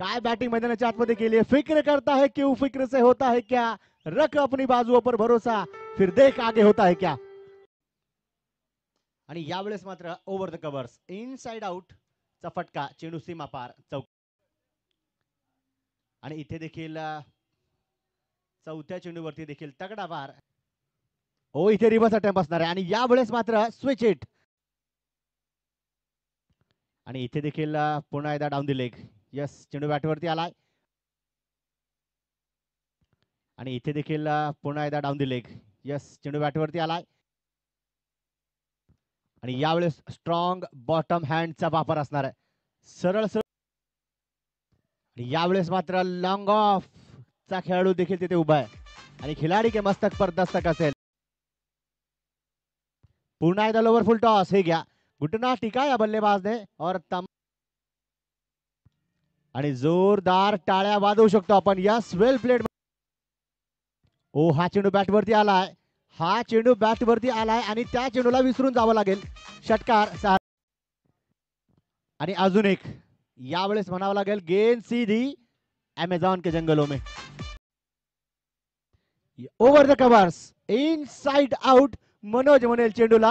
काय बैटिंग मैदानाच्या आतमध्ये केली है, फिक्र करता है क्यों, फिक्र से होता है क्या, रख अपनी बाजुओं पर भरोसा, फिर देख आगे होता है क्या. आणि यावेळेस मात्र over the covers inside out चा फटका, चेंडू सीमा पार चौक. आणि इथे देखील चौथ्या चेंडूवरती देखील तगडा वार. ओ इथे रिव्हर्स अटेम्प्ट असणार आहे आणि यावेळेस मात्र स्विच हिट. आणि इथे देखील पुन्हा एकदा डाऊन द लेग. यस, चेंडू बॅटवरती आलाय आणि इथे देखील पुन्हा एकदा डाऊन द लेग. यस, चेंडू बॅटवरती आलाय आणि यावेळेस स्ट्रॉंग बॉटम हँडचा वापर असणार आहे. सरळ सरळ. यावेळेस मात्र लॉंग ऑफ चा खेळाडू देखील तिथे उभा आहे आणि खिलाडी के मस्तक पर दस्तक असेल. पुन्हा एकदा लोवर फुल टॉस. हे घ्या, घुटना टिकाया बल्लेबाज ने और आणि जोरदार टाळ्या वाजवू शकतो आपण. यस, वेल प्लेड. ओ हा चेंडू बॅट वरती आलाय, हा चेंडू बॅट वरती आलाय आणि त्या चेंडूला विसरून जावं लागेल. षटकार. आणि अजून एक, यावेळेस म्हणावं लागेल गेंद सीधी अमेझॉन के जंगलों में. Over the covers inside out. Manoj म्हणेल चेंडूला